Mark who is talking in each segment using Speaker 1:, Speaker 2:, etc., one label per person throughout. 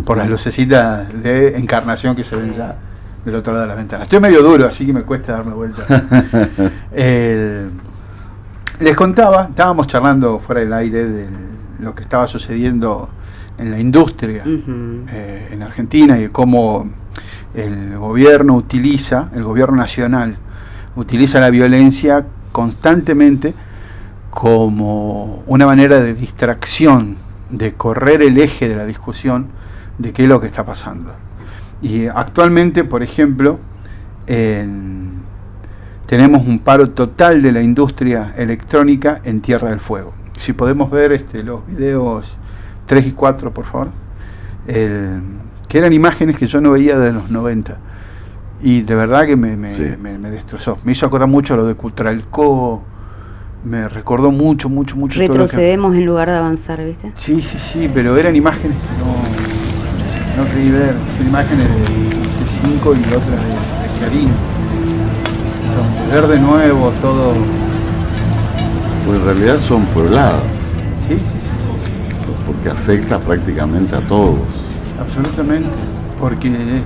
Speaker 1: por las lucecitas de Encarnación que se ven ya del otro lado de la ventana. Estoy medio duro, así que me cuesta darme vuelta. Les contaba, estábamos charlando fuera del aire de lo que estaba sucediendo en la industria en Argentina y cómo el gobierno nacional utiliza la violencia constantemente como una manera de distracción, de correr el eje de la discusión de qué es lo que está pasando. Y actualmente, por ejemplo, tenemos un paro total de la industria electrónica en Tierra del Fuego. Si podemos ver los videos 3 y 4, por favor, que eran imágenes que yo no veía desde los 90. Y de verdad que me destrozó. Me hizo acordar mucho lo de Cultralcó, me recordó mucho.
Speaker 2: Retrocedemos todo en lugar de avanzar, ¿viste?
Speaker 1: Sí, pero eran imágenes que no creí ver. Son imágenes de C5 y otras de Clarín. Entonces, ver de nuevo todo.
Speaker 3: Pues en realidad son puebladas.
Speaker 1: Sí.
Speaker 3: Porque afecta prácticamente a todos.
Speaker 1: Absolutamente. Porque...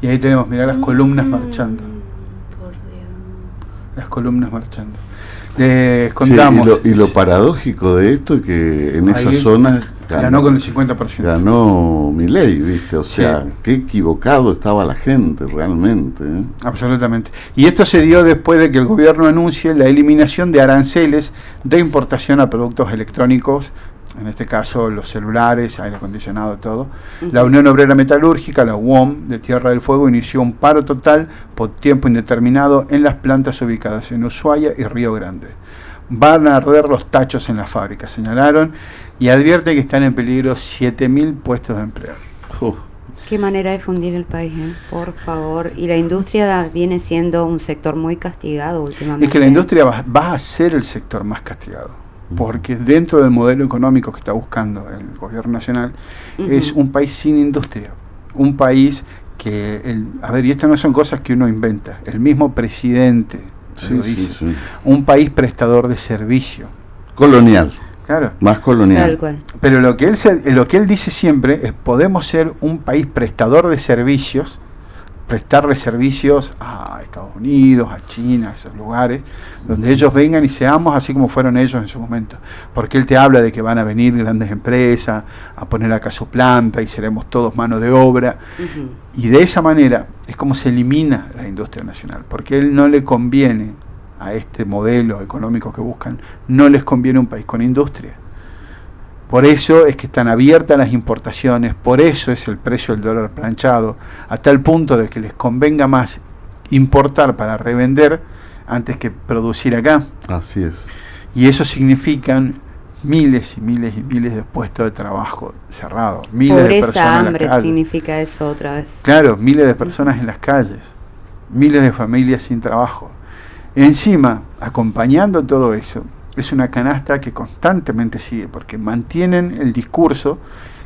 Speaker 1: Y ahí tenemos, mirá las columnas marchando. Las columnas marchando. Les contamos.
Speaker 3: Sí, y lo paradójico de esto es que en esas zonas
Speaker 1: ganó con el 50%.
Speaker 3: Ganó Milei, ¿viste? O sea, qué equivocado estaba la gente realmente.
Speaker 1: Absolutamente. Y esto se dio después de que el gobierno anuncie la eliminación de aranceles de importación a productos electrónicos, en este caso los celulares, aire acondicionado, todo. La Unión Obrera Metalúrgica, la UOM de Tierra del Fuego, inició un paro total por tiempo indeterminado en las plantas ubicadas en Ushuaia y Río Grande. Van a arder los tachos en las fábricas, señalaron, y advierte que están en peligro 7.000 puestos de empleo.
Speaker 2: Qué manera de fundir el país, por favor. Y la industria viene siendo un sector muy castigado últimamente.
Speaker 1: Es que la industria va a ser el sector más castigado, porque dentro del modelo económico que está buscando el gobierno nacional, es un país sin industria, un país que, y estas no son cosas que uno inventa, el mismo presidente lo dice, un país prestador de servicio.
Speaker 3: Colonial.
Speaker 1: Claro.
Speaker 3: Más colonial.
Speaker 2: Tal cual.
Speaker 1: Pero lo que él dice siempre es: podemos ser un país prestador de servicios, prestarle servicios a Estados Unidos, a China, a esos lugares, donde ellos vengan y seamos así como fueron ellos en su momento. Porque él te habla de que van a venir grandes empresas a poner acá su planta y seremos todos mano de obra. Y de esa manera es como se elimina la industria nacional, porque él no le conviene a este modelo económico que buscan, no les conviene un país con industria. Por eso es que están abiertas las importaciones, por eso es el precio del dólar planchado, a tal punto de que les convenga más importar para revender antes que producir acá.
Speaker 3: Así es.
Speaker 1: Y eso significan miles y miles de puestos de trabajo cerrados, miles
Speaker 2: pobreza,
Speaker 1: de personas
Speaker 2: hambre,
Speaker 1: en las calles.
Speaker 2: significa eso otra vez.
Speaker 1: Claro, miles de personas en las calles, miles de familias sin trabajo. Encima, acompañando todo eso, es una canasta que constantemente sigue, porque mantienen el discurso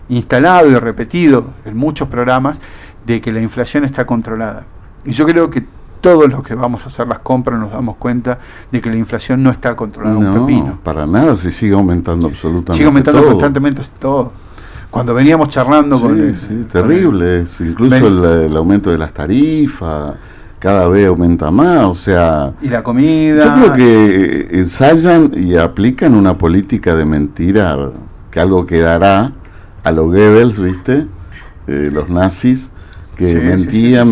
Speaker 1: instalado y repetido en muchos programas de que la inflación está controlada. Y yo creo que todos los que vamos a hacer las compras nos damos cuenta de que la inflación no está controlada, un pepino.
Speaker 3: No, para nada, si sigue aumentando absolutamente
Speaker 1: sigue aumentando
Speaker 3: todo.
Speaker 1: Constantemente todo. Cuando veníamos charlando
Speaker 3: terrible, incluso el aumento de las tarifas, cada vez aumenta más, o sea...
Speaker 1: Y la comida...
Speaker 3: Yo creo que ensayan y aplican una política de mentira, que algo quedará a los Goebbels, ¿viste? Los nazis, que mentía...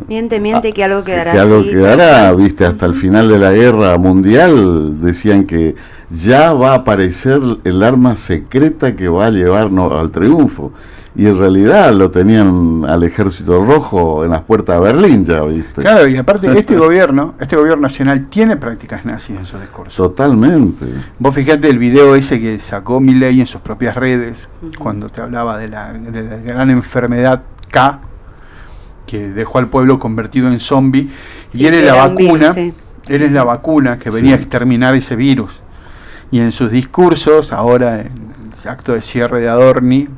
Speaker 2: Miente, que algo quedará.
Speaker 3: Que algo quedará, ¿viste? Hasta el final de la guerra mundial decían que ya va a aparecer el arma secreta que va a llevarnos al triunfo. Y en realidad lo tenían al Ejército Rojo en las puertas de Berlín ya, ¿viste?
Speaker 1: Claro, y aparte este gobierno nacional tiene prácticas nazis en su discurso.
Speaker 3: Totalmente.
Speaker 1: Vos fijate el video ese que sacó Milei en sus propias redes, cuando te hablaba de la gran enfermedad K, que dejó al pueblo convertido en zombie, y él es la vacuna, él es la vacuna que venía a exterminar ese virus. Y en sus discursos, ahora en el acto de cierre de Adorni,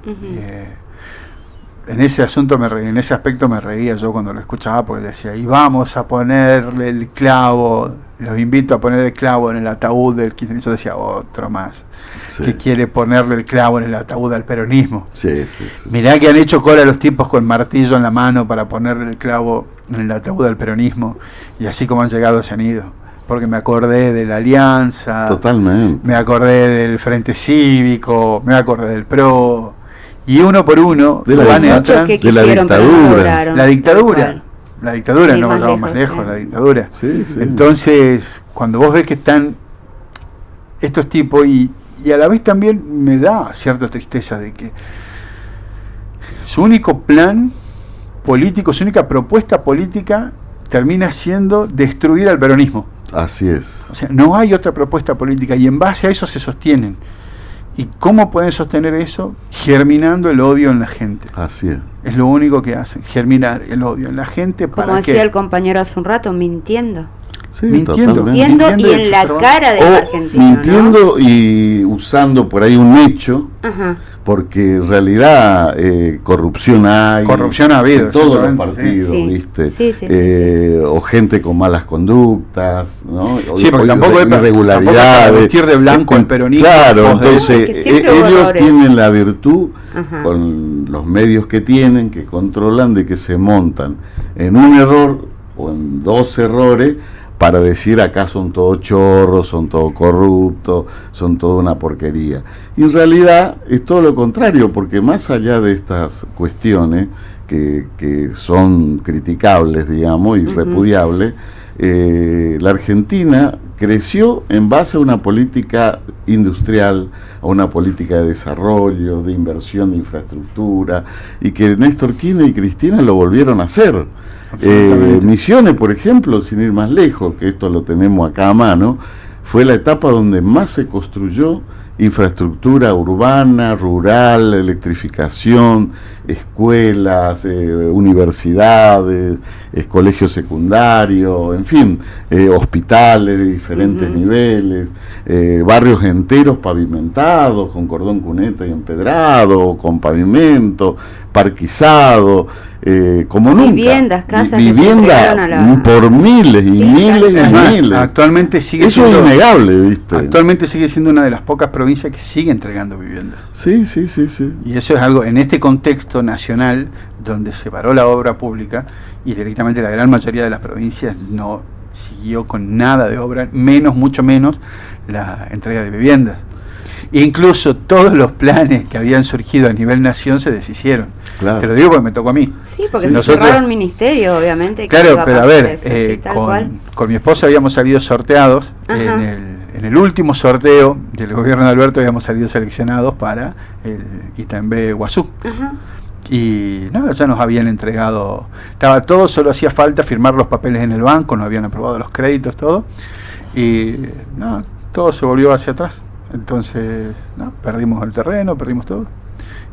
Speaker 1: en ese aspecto me reía yo cuando lo escuchaba, porque decía: y vamos a ponerle el clavo los invito a poner el clavo en el ataúd del kirchnerismo. Yo decía, otro más,
Speaker 3: Sí.
Speaker 1: que quiere ponerle el clavo en el ataúd al peronismo.
Speaker 3: Sí.
Speaker 1: Mirá que han hecho cola los tipos con martillo en la mano para ponerle el clavo en el ataúd al peronismo, y así como han llegado se han ido. Porque me acordé de la Alianza,
Speaker 3: Totalmente.
Speaker 1: me acordé del Frente Cívico, me acordé del PRO, y uno por uno
Speaker 3: De la
Speaker 1: van
Speaker 3: dictadura.
Speaker 1: entrando.
Speaker 2: Que
Speaker 3: de la
Speaker 2: quisieron, pero no
Speaker 3: dictadura.
Speaker 2: lograron.
Speaker 1: La dictadura,
Speaker 2: Tal
Speaker 1: la dictadura,
Speaker 2: Sin
Speaker 1: no
Speaker 2: ir más
Speaker 1: vayamos más
Speaker 2: lejos,
Speaker 1: lejos,
Speaker 2: sí.
Speaker 1: la dictadura.
Speaker 3: Sí.
Speaker 1: Entonces, cuando vos ves que están estos tipos, y a la vez también me da cierta tristeza de que su único plan político, su única propuesta política termina siendo destruir al peronismo.
Speaker 3: Así es.
Speaker 1: O sea, no hay otra propuesta política, y en base a eso se sostienen. ¿Y cómo pueden sostener eso? Germinando el odio en la gente.
Speaker 3: Así es.
Speaker 1: Es lo único que hacen, germinar el odio en la gente.
Speaker 2: Como
Speaker 1: ¿para
Speaker 2: decía
Speaker 1: qué?
Speaker 2: el compañero hace un rato, mintiendo.
Speaker 3: Sí,
Speaker 1: Mintiendo.
Speaker 3: totalmente.
Speaker 2: Mintiendo y en la
Speaker 1: exacerbando.
Speaker 2: cara del
Speaker 3: O
Speaker 2: argentino,
Speaker 3: mintiendo y usando por ahí un hecho,
Speaker 2: ¿no? Ajá.
Speaker 3: porque en realidad corrupción hay.
Speaker 1: Corrupción ha habido,
Speaker 3: en todos los
Speaker 1: exactamente,
Speaker 3: partidos,
Speaker 2: sí.
Speaker 3: ¿viste?
Speaker 2: Sí.
Speaker 3: O gente con malas conductas, ¿no?
Speaker 1: Sí, porque tampoco es para
Speaker 3: irregularidades.
Speaker 1: vestir de blanco el peronismo.
Speaker 3: Claro,
Speaker 1: Pos de
Speaker 3: entonces
Speaker 2: Porque siempre hubo
Speaker 3: ellos
Speaker 2: errores.
Speaker 3: tienen la virtud,
Speaker 2: Ajá.
Speaker 3: con los medios que tienen, que controlan, de que se montan en un error o en dos errores para decir acá son todos chorros, son todos corruptos, son toda una porquería. Y en realidad es todo lo contrario, porque más allá de estas cuestiones que son criticables, digamos, y repudiables, la Argentina creció en base a una política industrial, a una política de desarrollo, de inversión de infraestructura, y que Néstor Kirchner y Cristina lo volvieron a hacer. Misiones, por ejemplo, sin ir más lejos, que esto lo tenemos acá a mano, fue la etapa donde más se construyó infraestructura urbana, rural, electrificación, escuelas, universidades, colegios secundarios, en fin, hospitales de diferentes niveles, barrios enteros pavimentados, con cordón cuneta y empedrado, con pavimento, parquizado, como nunca.
Speaker 2: Viviendas, casas que se
Speaker 3: viviendas
Speaker 2: entregaron a la-
Speaker 3: por miles y
Speaker 2: Sí,
Speaker 3: miles y
Speaker 1: Es más,
Speaker 3: miles.
Speaker 1: actualmente sigue
Speaker 3: Eso es
Speaker 1: siendo,
Speaker 3: innegable, ¿viste?
Speaker 1: actualmente sigue siendo una de las pocas provincias que sigue entregando viviendas.
Speaker 3: Sí.
Speaker 1: Y eso es algo, en este contexto nacional, donde se paró la obra pública, y directamente la gran mayoría de las provincias no siguió con nada de obra, mucho menos la entrega de viviendas. Incluso todos los planes que habían surgido a nivel nación se deshicieron.
Speaker 3: Claro.
Speaker 1: Te lo digo porque me tocó a mí.
Speaker 2: Sí, porque
Speaker 1: Sí,
Speaker 2: se
Speaker 1: nosotros-
Speaker 2: cerraron ministerios, obviamente. que
Speaker 1: Claro,
Speaker 2: iba a
Speaker 1: pero a
Speaker 2: pasar
Speaker 1: ver,
Speaker 2: eso, sí, tal cual.
Speaker 1: con mi esposa habíamos salido sorteados.
Speaker 2: Ajá.
Speaker 1: En el último sorteo del gobierno de Alberto habíamos salido seleccionados para el Itambé Guazú.
Speaker 2: Ajá.
Speaker 1: Y nada, ya nos habían entregado, estaba todo, solo hacía falta firmar los papeles en el banco, nos habían aprobado los créditos, todo. Y nada, todo se volvió hacia atrás. Entonces, no, perdimos el terreno, perdimos todo.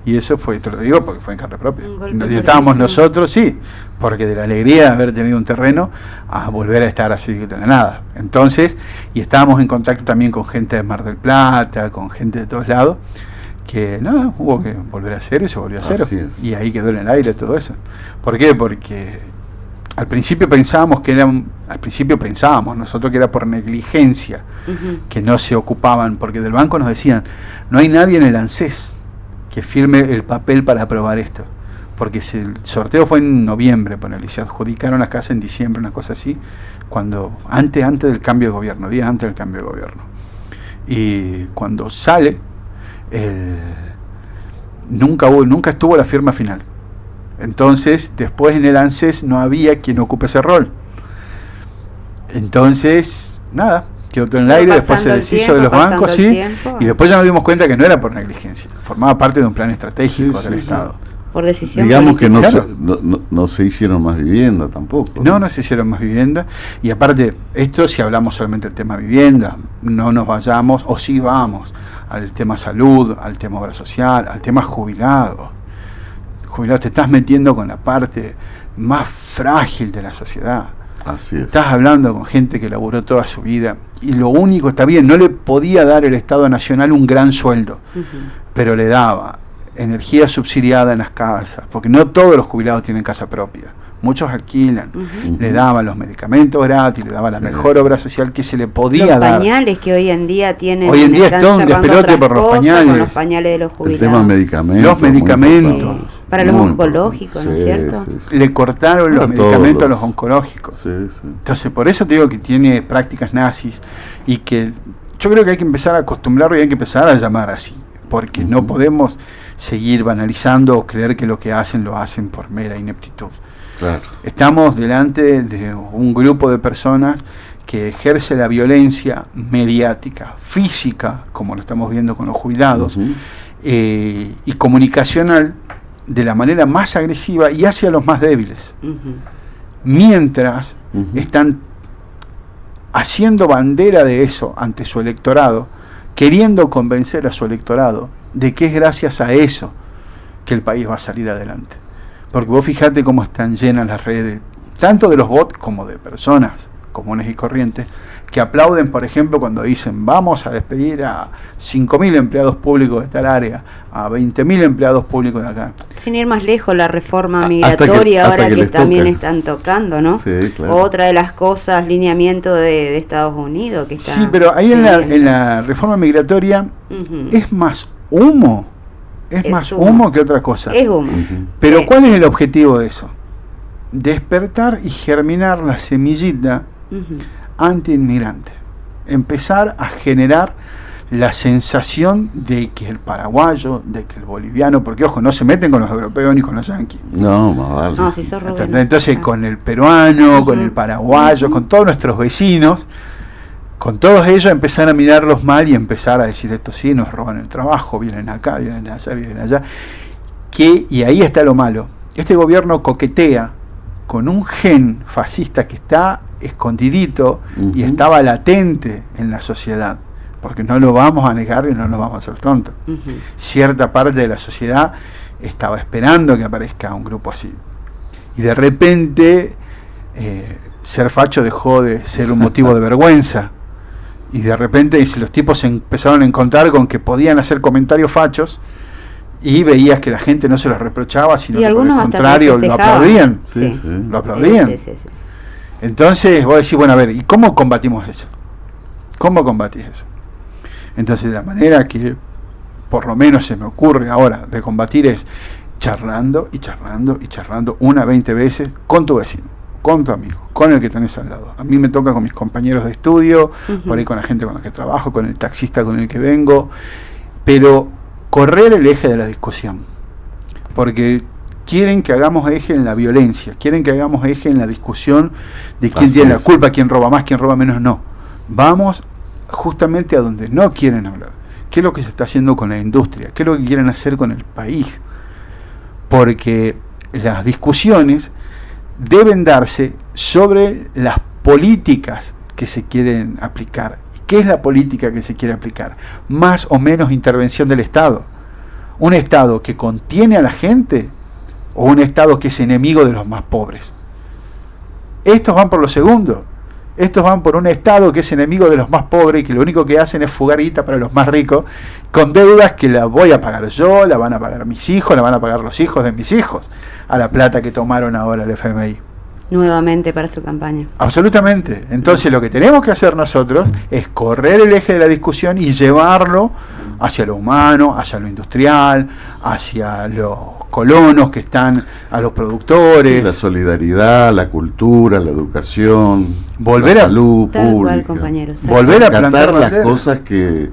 Speaker 1: Y eso fue, te lo digo porque fue en carne propia.
Speaker 2: Un golpe
Speaker 1: Y estábamos
Speaker 2: durísimo.
Speaker 1: nosotros, sí, porque de la alegría de haber tenido un terreno a volver a estar así de la nada. Entonces, y estábamos en contacto también con gente de Mar del Plata, con gente de todos lados, que nada, hubo que volver a hacer y se volvió a hacer.
Speaker 3: Así es.
Speaker 1: Y ahí quedó en el aire todo eso. ¿Por qué? Porque al principio pensábamos nosotros que era por negligencia
Speaker 2: Ujú.
Speaker 1: que no se ocupaban, porque del banco nos decían, no hay nadie en el ANSES que firme el papel para aprobar esto, porque el sorteo fue en noviembre, ponele, y se adjudicaron las casas en diciembre, una cosa así, cuando antes del cambio de gobierno, días antes del cambio de gobierno. Y cuando sale, nunca estuvo la firma final. Entonces, después en el ANSES no había quien ocupe ese rol. Entonces, nada, quedó todo en el aire, después se
Speaker 2: Pasando el
Speaker 1: deshizo
Speaker 2: tiempo,
Speaker 1: de los
Speaker 2: pasando
Speaker 1: bancos,
Speaker 2: el
Speaker 1: sí,
Speaker 2: tiempo.
Speaker 1: y después ya nos dimos cuenta que no era por negligencia, formaba parte de un plan estratégico
Speaker 3: Sí,
Speaker 1: del
Speaker 3: sí,
Speaker 1: Estado.
Speaker 2: Por decisión
Speaker 3: Digamos que no,
Speaker 1: política.
Speaker 3: no se hicieron más viviendas tampoco.
Speaker 1: No se hicieron más viviendas, y aparte, esto si hablamos solamente del tema vivienda, no nos vayamos, o sí vamos, al tema salud, al tema obra social, al tema jubilados. Jubilados, te estás metiendo con la parte más frágil de la sociedad.
Speaker 3: Así es.
Speaker 1: Estás hablando con gente que laburó toda su vida, y lo único, está bien, no le podía dar el Estado Nacional un gran sueldo,
Speaker 2: Ujú.
Speaker 1: pero le daba energía subsidiada en las casas, porque no todos los jubilados tienen casa propia, muchos alquilan,
Speaker 2: Ujú.
Speaker 1: le daban los medicamentos gratis, le daban la
Speaker 3: Sí,
Speaker 1: mejor
Speaker 3: sí.
Speaker 1: obra social que se le podía
Speaker 2: Los
Speaker 1: dar.
Speaker 2: pañales que hoy en día tienen,
Speaker 1: Hoy en día
Speaker 2: están
Speaker 1: es todo un
Speaker 2: cerrando
Speaker 1: despelote
Speaker 2: otras
Speaker 1: por los
Speaker 2: cosas
Speaker 1: pañales.
Speaker 2: con los pañales de los
Speaker 3: El
Speaker 2: jubilados.
Speaker 3: tema medicamentos.
Speaker 1: Los
Speaker 3: muy
Speaker 1: medicamentos.
Speaker 3: importante.
Speaker 2: Para los
Speaker 3: Muy
Speaker 2: oncológicos, ¿no es
Speaker 3: importante.
Speaker 2: cierto?
Speaker 3: Sí, sí, sí.
Speaker 1: Le cortaron los
Speaker 3: Para todos
Speaker 1: medicamentos a
Speaker 3: los-
Speaker 1: los oncológicos.
Speaker 3: Sí, sí.
Speaker 1: Entonces, por eso te digo que tiene prácticas nazis y que yo creo que hay que empezar a acostumbrarlo y hay que empezar a llamar así, porque no
Speaker 3: Ujú.
Speaker 1: podemos seguir banalizando o creer que lo que hacen lo hacen por mera ineptitud.
Speaker 3: Claro.
Speaker 1: Estamos delante de un grupo de personas que ejerce la violencia mediática, física, como lo estamos viendo con los jubilados,
Speaker 3: Ujú.
Speaker 1: y comunicacional de la manera más agresiva y hacia los más débiles.
Speaker 2: Ujú.
Speaker 1: Mientras
Speaker 3: Ujú.
Speaker 1: están haciendo bandera de eso ante su electorado, queriendo convencer a su electorado de que es gracias a eso que el país va a salir adelante. Porque vos fijate cómo están llenas las redes, tanto de los bots como de personas comunes y corrientes, que aplauden, por ejemplo, cuando dicen vamos a despedir a 5.000 empleados públicos de tal área, a 20.000 empleados públicos de acá.
Speaker 2: Sin ir más lejos, la reforma
Speaker 3: Hasta
Speaker 2: migratoria,
Speaker 3: hasta
Speaker 2: ahora
Speaker 3: que
Speaker 2: que
Speaker 3: les
Speaker 2: también
Speaker 3: toca.
Speaker 2: están tocando, ¿no?
Speaker 3: Sí, claro.
Speaker 2: Otra de las cosas, lineamiento de Estados Unidos. Que está
Speaker 1: Sí, pero ahí en
Speaker 2: siguiendo.
Speaker 1: la reforma migratoria
Speaker 2: Ujú.
Speaker 1: es más humo, es
Speaker 2: Es
Speaker 1: más
Speaker 2: humo.
Speaker 1: humo que otra cosa.
Speaker 2: Es humo.
Speaker 3: Ujú.
Speaker 1: Pero
Speaker 2: Sí.
Speaker 1: ¿cuál es el objetivo de eso? Despertar y germinar la semillita
Speaker 2: Ujú.
Speaker 1: anti-inmigrante. Empezar a generar la sensación de que el paraguayo, de que el boliviano, porque ojo, no se meten con los europeos ni con los yanquis.
Speaker 3: No, más vale.
Speaker 2: No, si sos Rubén.
Speaker 1: ¿Entendés? Entonces
Speaker 2: Ah.
Speaker 1: con el peruano, con
Speaker 2: Ujú.
Speaker 1: el paraguayo,
Speaker 2: Ujú.
Speaker 1: con todos nuestros vecinos, con todos ellos empezar a mirarlos mal y empezar a decir esto sí, nos roban el trabajo, vienen acá, vienen allá, vienen allá. Y ahí está lo malo. Este gobierno coquetea con un gen fascista que está escondidito y
Speaker 3: Ujú.
Speaker 1: estaba latente en la sociedad, porque no lo vamos a negar y no nos vamos a hacer tontos.
Speaker 2: Ujú.
Speaker 1: Cierta parte de la sociedad estaba esperando que aparezca un grupo así. Y de repente ser facho dejó de ser un motivo de vergüenza. Y de repente los tipos se empezaron a encontrar con que podían hacer comentarios fachos y veías que la gente no se los reprochaba, sino
Speaker 2: Y
Speaker 1: que por el
Speaker 2: algunos hasta
Speaker 1: contrario lo
Speaker 2: festejaban.
Speaker 1: aplaudían.
Speaker 3: Sí, sí.
Speaker 1: Lo aplaudían.
Speaker 2: Sí, sí, sí, sí.
Speaker 1: Entonces vos decís, bueno, a ver, ¿y cómo combatimos eso? ¿Cómo combatís eso? Entonces la manera que por lo menos se me ocurre ahora de combatir es charlando y charlando y charlando 20 veces con tu vecino, con tu amigo, con el que tenés al lado. A mí me toca con mis compañeros de estudio,
Speaker 2: Ujú.
Speaker 1: por ahí con la gente con la que trabajo, con el taxista con el que vengo, pero correr el eje de la discusión, porque quieren que hagamos eje en la violencia, quieren que hagamos eje en la discusión de quién
Speaker 3: Así
Speaker 1: tiene la
Speaker 3: es.
Speaker 1: culpa, quién roba más, quién roba menos. No, vamos justamente a donde no quieren hablar. ¿Qué es lo que se está haciendo con la industria? ¿Qué es lo que quieren hacer con el país? Porque las discusiones deben darse sobre las políticas que se quieren aplicar. ¿Qué es la política que se quiere aplicar? Más o menos intervención del Estado. ¿Un Estado que contiene a la gente o un Estado que es enemigo de los más pobres? Estos van por lo segundo. Estos van por un Estado que es enemigo de los más pobres y que lo único que hacen es fugar guita para los más ricos, con deudas que la voy a pagar yo, la van a pagar mis hijos, la van a pagar los hijos de mis hijos, a la plata que tomaron ahora el FMI.
Speaker 2: Nuevamente para su campaña.
Speaker 1: Absolutamente. Entonces lo que tenemos que hacer nosotros es correr el eje de la discusión y llevarlo hacia lo humano, hacia lo industrial, hacia los colonos que están, a los productores.
Speaker 3: Sí, la solidaridad, la cultura, la educación,
Speaker 1: Volver
Speaker 3: la
Speaker 1: a-
Speaker 3: salud
Speaker 2: Tal
Speaker 3: pública.
Speaker 2: cual, compañero. sí.
Speaker 1: Volver a
Speaker 3: Rescatar
Speaker 1: plantar
Speaker 3: las
Speaker 1: banderas.
Speaker 3: cosas que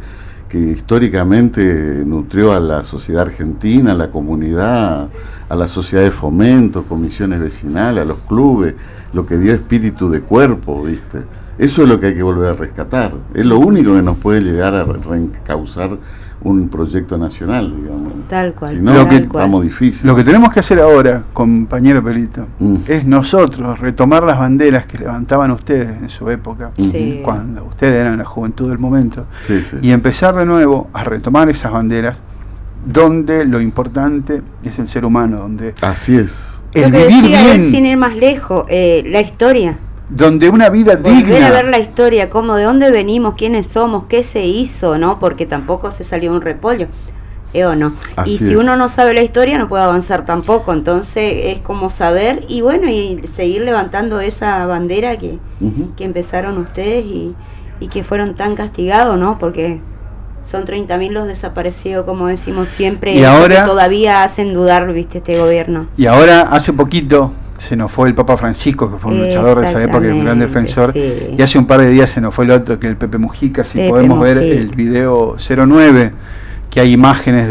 Speaker 3: históricamente nutrió a la sociedad argentina, a la comunidad, a la sociedad de fomento, comisiones vecinales, a los clubes, lo que dio espíritu de cuerpo, ¿viste? Eso es lo que hay que volver a rescatar. Es lo único que nos puede llegar a reencauzar un proyecto nacional, digamos.
Speaker 2: Tal cual.
Speaker 3: Si no,
Speaker 1: Lo que-
Speaker 3: estamos difíciles.
Speaker 1: Lo que tenemos que hacer ahora, compañero Pelito,
Speaker 3: Mm.
Speaker 1: es nosotros retomar las banderas que levantaban ustedes en su época,
Speaker 2: Sí.
Speaker 1: cuando ustedes eran la juventud del momento,
Speaker 3: Sí, sí.
Speaker 1: y empezar de nuevo a retomar esas banderas donde lo importante es el ser humano, donde
Speaker 3: Así es.
Speaker 2: Lo
Speaker 1: el
Speaker 2: que
Speaker 1: vivir
Speaker 2: decía él, sin
Speaker 1: bien,
Speaker 2: ir más lejos, la historia.
Speaker 1: donde una vida
Speaker 2: Volver a ver
Speaker 1: digna.
Speaker 2: la historia, cómo, de dónde venimos, quiénes somos, qué se hizo, ¿no? Porque tampoco se salió un repollo. ¿O no?
Speaker 3: Así
Speaker 2: y si
Speaker 3: es.
Speaker 2: uno no sabe la historia no puede avanzar tampoco, entonces es como saber y bueno, y seguir levantando esa bandera que empezaron ustedes y que fueron tan castigados, ¿no? Porque son 30.000 los desaparecidos, como decimos siempre,
Speaker 1: y ahora,
Speaker 2: que todavía hacen dudar, viste, este gobierno.
Speaker 1: Y ahora, hace poquito, se nos fue el Papa Francisco, que fue un luchador de esa época, un gran defensor,
Speaker 2: sí.
Speaker 1: Y hace un par de días se nos fue el otro, que es el Pepe Mujica. Si
Speaker 2: Pepe
Speaker 1: podemos
Speaker 2: Mujica.
Speaker 1: ver el video 09, que hay imágenes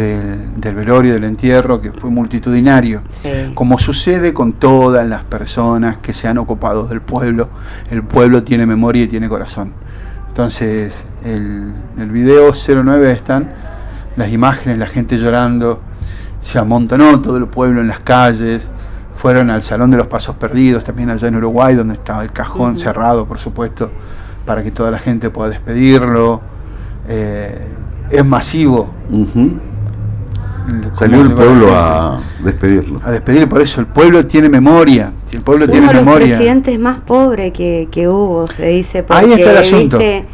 Speaker 1: del velorio, del entierro, que fue multitudinario.
Speaker 2: Sí.
Speaker 1: Como sucede con todas las personas que se han ocupado del pueblo, el pueblo tiene memoria y tiene corazón. Entonces, el video 09 están las imágenes, la gente llorando, se amontonó todo el pueblo en las calles, fueron al Salón de los Pasos Perdidos, también allá en Uruguay, donde estaba el cajón cerrado, por supuesto, para que toda la gente pueda despedirlo. Es masivo.
Speaker 3: Salió el pueblo a despedirlo.
Speaker 1: A despedir, por eso el pueblo tiene memoria. Si el pueblo tiene
Speaker 2: Uno de los
Speaker 1: memoria.
Speaker 2: presidentes más pobres que hubo, se dice. Porque,
Speaker 1: Ahí está el asunto.
Speaker 2: ¿viste?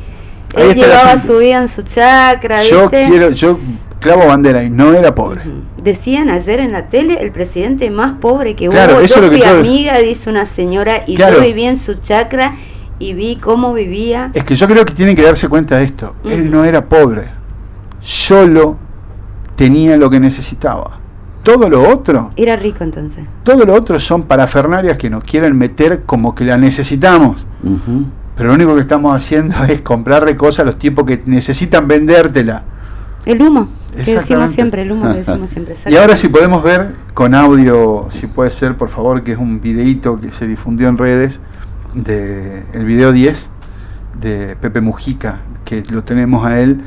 Speaker 1: Ahí
Speaker 2: Él
Speaker 1: está el
Speaker 2: llevaba
Speaker 1: asunto.
Speaker 2: su vida en su chacra,
Speaker 1: Yo
Speaker 2: ¿viste?
Speaker 1: clavo bandera y no era pobre.
Speaker 2: Decían ayer en la tele el presidente más pobre que
Speaker 1: Claro,
Speaker 2: hubo.
Speaker 1: eso
Speaker 2: Yo
Speaker 1: es lo que
Speaker 2: fui
Speaker 1: todo-
Speaker 2: amiga, dice una señora, y
Speaker 1: Claro.
Speaker 2: yo viví en su chacra y vi cómo vivía.
Speaker 1: Es que yo creo que tienen que darse cuenta de esto. Él no era pobre, solo tenía lo que necesitaba. Todo lo otro
Speaker 2: Era rico entonces.
Speaker 1: son parafernalias que nos quieren meter como que la necesitamos. Pero lo único que estamos haciendo es comprarle cosas a los tipos que necesitan vendértela.
Speaker 2: El humo, que decimos
Speaker 1: Exactamente.
Speaker 2: siempre, el humo que decimos siempre.
Speaker 1: Y ahora si podemos ver con audio, si puede ser por favor, que es un videíto que se difundió en redes, de el video 10 de Pepe Mujica, que lo tenemos a él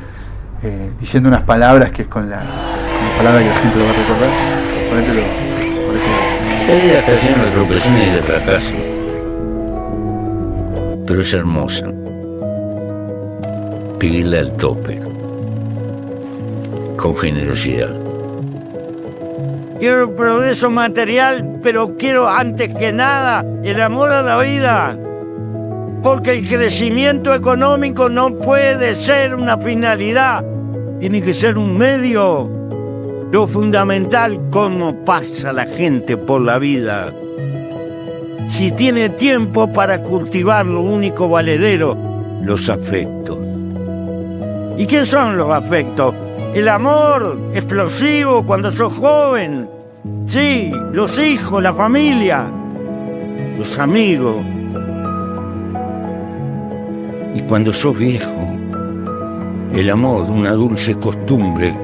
Speaker 1: diciendo unas palabras que es con la palabra que la gente lo va a recordar. Ponételo.
Speaker 4: La vida está llena de tropezones y de fracasos, pero es hermosa. Vivirla al tope, con generosidad.
Speaker 5: Quiero el progreso material, pero quiero antes que nada el amor a la vida. Porque el crecimiento económico no puede ser una finalidad, tiene que ser un medio. Lo fundamental, cómo pasa la gente por la vida. Si tiene tiempo para cultivar lo único valedero, los afectos. ¿Y qué son los afectos? El amor explosivo cuando sos joven. Sí, los hijos, la familia, los amigos.
Speaker 4: Y cuando sos viejo, el amor de una dulce costumbre,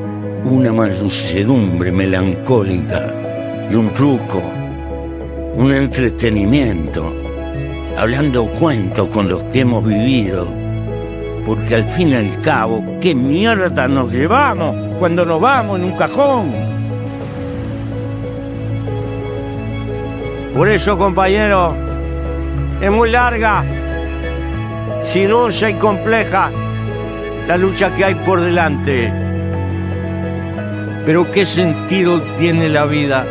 Speaker 4: una mansedumbre melancólica y un truco, un entretenimiento, hablando cuentos con los que hemos vivido, porque al fin y al cabo, ¿qué mierda nos llevamos cuando nos vamos en un cajón?
Speaker 5: Por eso, compañeros, es muy larga, sinuosa y compleja la lucha que hay por delante. Pero ¿qué sentido tiene la vida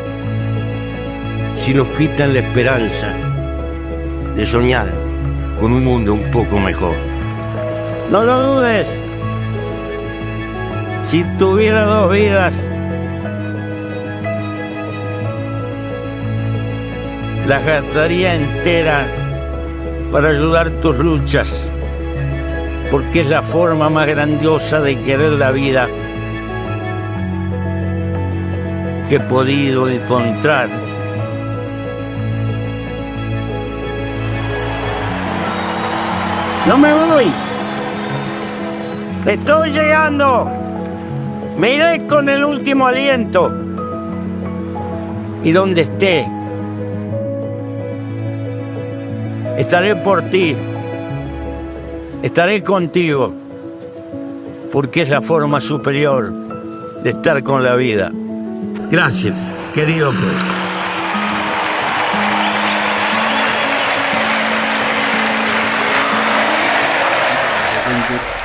Speaker 5: si nos quitan la esperanza de soñar con un mundo un poco mejor? No lo dudes. Si tuviera 2 vidas, las gastaría enteras para ayudar tus luchas, porque es la forma más grandiosa de querer la vida que he podido encontrar. No me voy. Estoy llegando. Me iré con el último aliento. Y donde esté, estaré por ti. Estaré contigo. Porque es la forma superior de estar con la vida. Gracias, querido pueblo.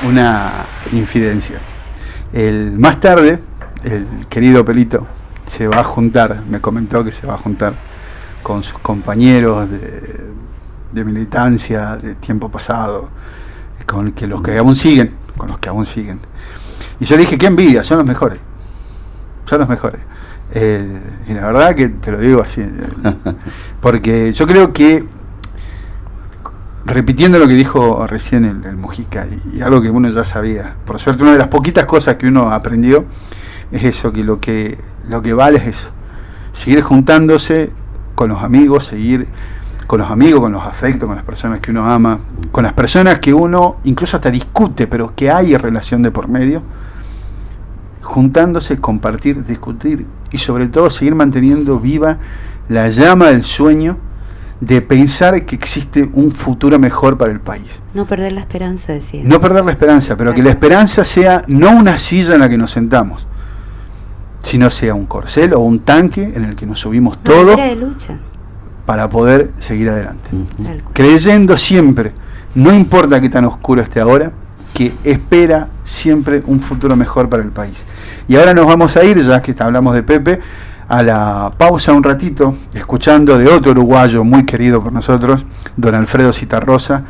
Speaker 1: Una infidencia. Más tarde, el querido Pelito se va a juntar, me comentó que se va a juntar con sus compañeros de militancia de tiempo pasado, con los que aún siguen. Y yo le dije, qué envidia, son los mejores. son los mejores. Y la verdad que te lo digo así, porque yo creo que, repitiendo lo que dijo recién el Mujica, y algo que uno ya sabía, por suerte una de las poquitas cosas que uno aprendió es eso, que lo que vale es eso, seguir juntándose con los amigos, seguir con los amigos, con los afectos, con las personas que uno ama, con las personas que uno incluso hasta discute, pero que hay relación de por medio, juntándose, compartir, discutir y sobre todo seguir manteniendo viva la llama del sueño de pensar que existe un futuro mejor para el país.
Speaker 2: No perder la esperanza, decía.
Speaker 1: No perder la esperanza, pero que la esperanza sea no una silla en la que nos sentamos, sino sea un corcel o un tanque en el que nos subimos todos
Speaker 2: de lucha
Speaker 1: para poder seguir adelante. Creyendo siempre, no importa qué tan oscuro esté ahora, que espera siempre un futuro mejor para el país. Y ahora nos vamos a ir, ya que hablamos de Pepe, a la pausa un ratito, escuchando de otro uruguayo muy querido por nosotros, don Alfredo Zitarrosa,